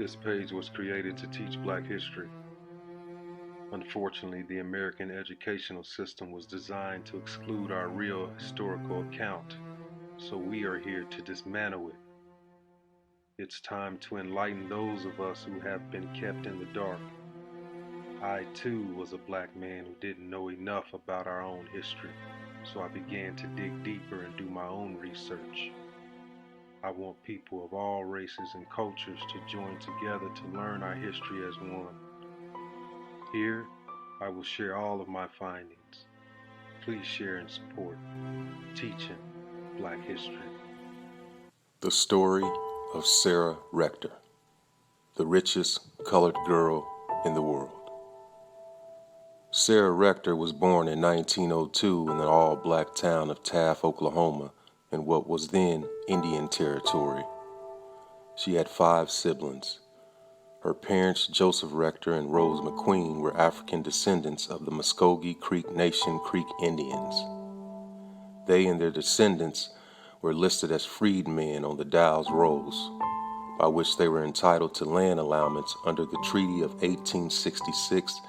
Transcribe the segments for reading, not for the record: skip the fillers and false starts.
This page was created to teach Black history. Unfortunately, the American educational system was designed to exclude our real historical account, so we are here to dismantle it. It's time to enlighten those of us who have been kept in the dark. I too was a Black man who didn't know enough about our own history, so I began to dig deeper and do my own research. I want people of all races and cultures to join together to learn our history as one. Here, I will share all of my findings. Please share and support teaching Black history. The story of Sarah Rector, the richest colored girl in the world. Sarah Rector was born in 1902 in the all-black town of Taft, Oklahoma, in what was then Indian Territory. She had 5 siblings. Her parents, Joseph Rector and Rose McQueen, were African descendants of the Muskogee Creek Nation Creek Indians. They and their descendants were listed as freedmen on the Dow's Rolls, by which they were entitled to land allowance under the Treaty of 1866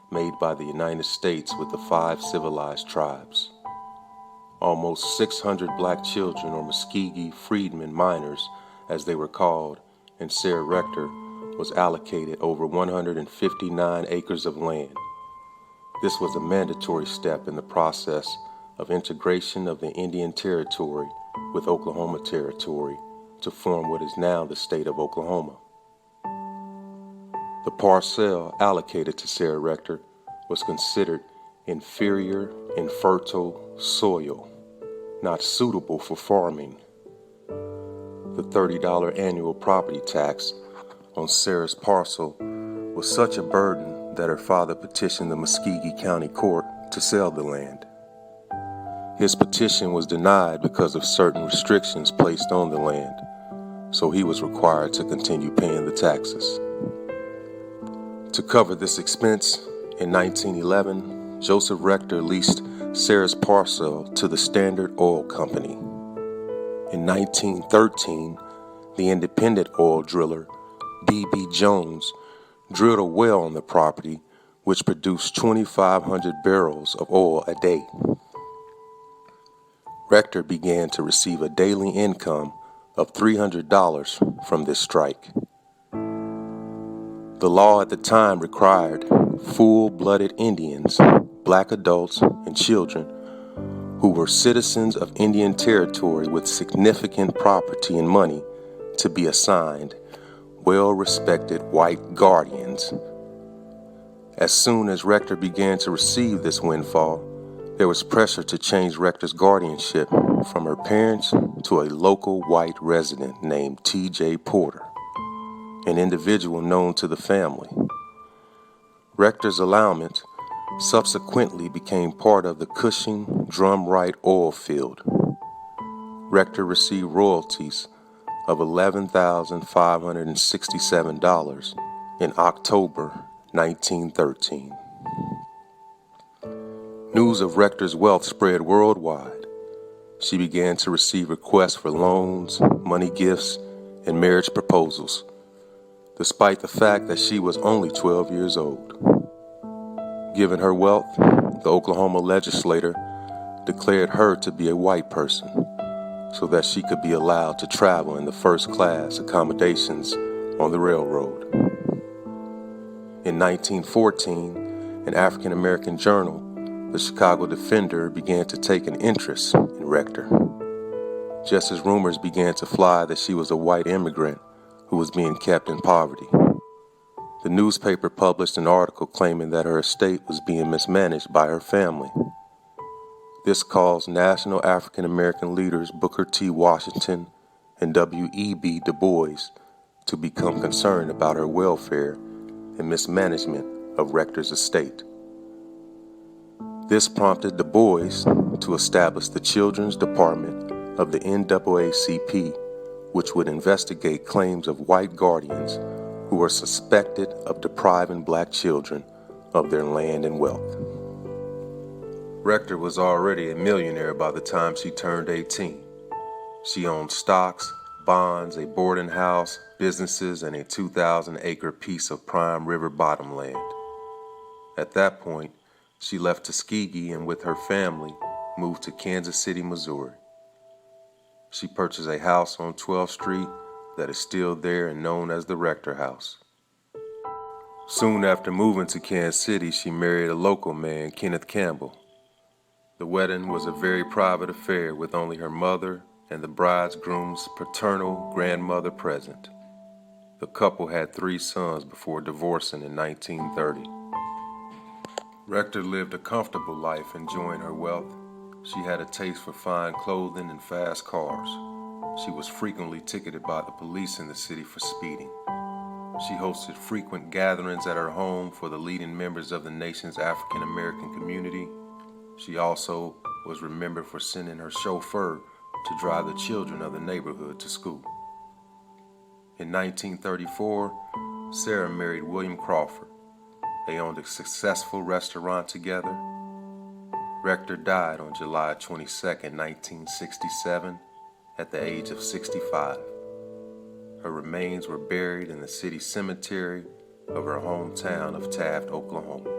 made by the United States with the 5 civilized tribes. Almost 600 Black children, or Muskogee freedmen minors, as they were called, and Sarah Rector was allocated over 159 acres of land. This was a mandatory step in the process of integration of the Indian Territory with Oklahoma Territory to form what is now the state of Oklahoma. The parcel allocated to Sarah Rector was considered inferior, infertile soil, not suitable for farming. The $30 annual property tax on Sarah's parcel was such a burden that her father petitioned the Muskogee County Court to sell the land. His petition was denied because of certain restrictions placed on the land, so he was required to continue paying the taxes. To cover this expense, in 1911, Joseph Rector leased Sarah's parcel to the Standard Oil Company. In 1913, the independent oil driller D.B. Jones drilled a well on the property which produced 2,500 barrels of oil a day. Rector began to receive a daily income of $300 from this strike. The law at the time required full-blooded Indians, Black adults, and children who were citizens of Indian Territory with significant property and money to be assigned well-respected white guardians. As soon as Rector began to receive this windfall, there was pressure to change Rector's guardianship from her parents to a local white resident named T.J. Porter, an individual known to the family. Rector's allowance subsequently became part of the Cushing Drumright oil field. Rector received royalties of $11,567 in October 1913. News of Rector's wealth spread worldwide. She began to receive requests for loans, money gifts, and marriage proposals, despite the fact that she was only 12 years old. Given her wealth, the Oklahoma legislature declared her to be a white person so that she could be allowed to travel in the first-class accommodations on the railroad. In 1914, an African-American journal, the Chicago Defender, began to take an interest in Rector, just as rumors began to fly that she was a white immigrant who was being kept in poverty. The newspaper published an article claiming that her estate was being mismanaged by her family. This caused national African American leaders Booker T. Washington and W.E.B. Du Bois to become concerned about her welfare and mismanagement of Rector's estate. This prompted Du Bois to establish the Children's Department of the NAACP, which would investigate claims of white guardians who were suspected of depriving Black children of their land and wealth. Rector was already a millionaire by the time she turned 18. She owned stocks, bonds, a boarding house, businesses, and a 2,000-acre piece of prime river bottom land. At that point, she left Tuskegee and with her family moved to Kansas City, Missouri. She purchased a house on 12th Street that is still there and known as the Rector House. Soon after moving to Kansas City, she married a local man, Kenneth Campbell. The wedding was a very private affair with only her mother and the bridegroom's paternal grandmother present. The couple had 3 sons before divorcing in 1930. Rector lived a comfortable life enjoying her wealth. She had a taste for fine clothing and fast cars. She was frequently ticketed by the police in the city for speeding. She hosted frequent gatherings at her home for the leading members of the nation's African American community. She also was remembered for sending her chauffeur to drive the children of the neighborhood to school. In 1934, Sarah married William Crawford. They owned a successful restaurant together. Rector died on July 22, 1967, at the age of 65. Her remains were buried in the city cemetery of her hometown of Taft, Oklahoma.